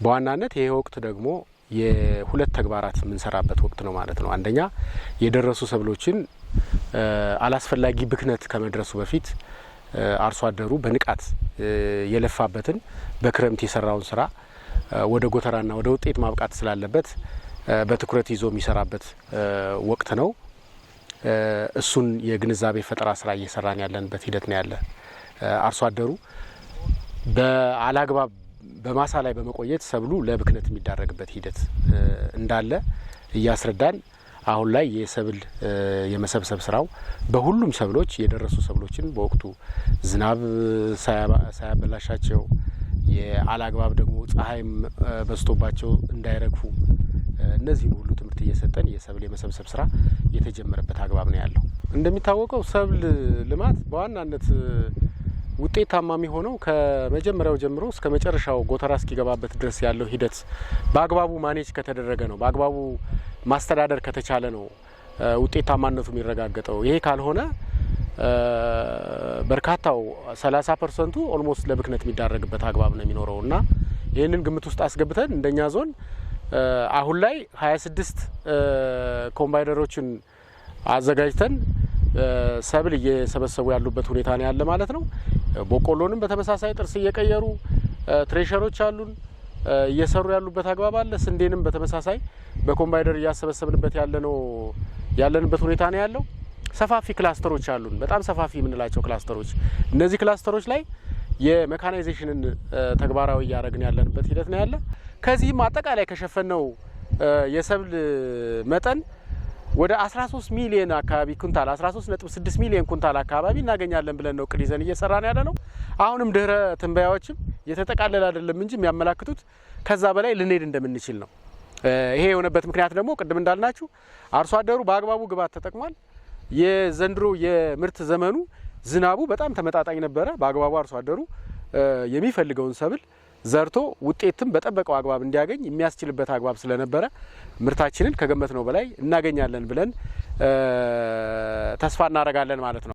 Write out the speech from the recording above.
በዋናነት ይሄ ወቅት ደግሞ የሁለት ተግባራት የምንሰራበት ወቅት ነው ማለት ነው። አንደኛ የደረሱ ሰብሎችን አላስፈላጊ ብክነት ከመድረሱ በፊት አርሶ አደሩ በንቃት የለፋበትን በክረምት የሰራውን ስራ ወደ ጎተራና ወደ ውጤት ማብቃት ስላለበት በትኩረት ይዞ የሚሰራበት ወቅት ነው። እሱን የግንዛቤ ፈጠራ ስራ እየሰራን ያለንበት ሂደት ነው ያለ። አርሶ አደሩ በአላግባብ በማሳ ላይ በመቆየት ሰብሉ ለብክነት የሚዳረግበት ሂደት እንዳለ እያስረዳን አሁን ላይ የሰብል የመሰብሰብ ስራው በሁሉም ሰብሎች የደረሱ ሰብሎችን በወቅቱ ዝናብ ሳያበላሻቸው የአላግባብ ደግሞ ፀሐይም በስቶባቸው እንዳይረግፉ እነዚህን ሁሉ ትምህርት እየሰጠን የሰብል የመሰብሰብ ስራ የተጀመረበት አግባብ ነው ያለው። እንደሚታወቀው ሰብል ልማት በዋናነት ውጤታማ የሚሆነው ከመጀመሪያው ጀምሮ እስከ መጨረሻው ጎተራ እስኪገባበት ድረስ ያለው ሂደት በአግባቡ ማኔጅ ከተደረገ ነው፣ በአግባቡ ማስተዳደር ከተቻለ ነው ውጤታማነቱ የሚረጋገጠው። ይሄ ካልሆነ በርካታው 30% ኦልሞስት ለብክነት የሚዳረግበት አግባብ ነው የሚኖረው እና ይህንን ግምት ውስጥ አስገብተን እንደኛ ዞን አሁን ላይ 26 ኮምባይነሮችን አዘጋጅተን ሰብል እየሰበሰቡ ያሉበት ሁኔታ ነው ያለ ማለት ነው። በቆሎንም በተመሳሳይ ጥርስ እየቀየሩ ትሬሸሮች አሉን እየሰሩ ያሉበት አግባብ አለ። ስንዴንም በተመሳሳይ በኮምባይነር እያሰበሰብንበት ያለንበት ሁኔታ ነው ያለው። ሰፋፊ ክላስተሮች አሉን፣ በጣም ሰፋፊ የምንላቸው ክላስተሮች። እነዚህ ክላስተሮች ላይ የሜካናይዜሽንን ተግባራዊ እያደረግን ያለንበት ሂደት ነው ያለ። ከዚህም አጠቃላይ ከሸፈነው የሰብል መጠን ወደ 13 ሚሊዮን አካባቢ ኩንታል 13.6 ሚሊዮን ኩንታል አካባቢ እናገኛለን ብለን ነው እቅድ ይዘን እየሰራን ያለ ነው። አሁንም ድህረ ትንበያዎችም የተጠቃለለ አይደለም እንጂ የሚያመላክቱት ከዛ በላይ ልንሄድ እንደምንችል ነው። ይሄ የሆነበት ምክንያት ደግሞ ቅድም እንዳልናችሁ አርሶ አደሩ በአግባቡ ግብዓት ተጠቅሟል። የዘንድሮ የምርት ዘመኑ ዝናቡ በጣም ተመጣጣኝ ነበረ። በአግባቡ አርሶ አደሩ የሚፈልገውን ሰብል ዘርቶ ውጤትም በጠበቀው አግባብ እንዲያገኝ የሚያስችልበት አግባብ ስለነበረ ምርታችንን ከገመትነው በላይ እናገኛለን ብለን ተስፋ እናደርጋለን ማለት ነው።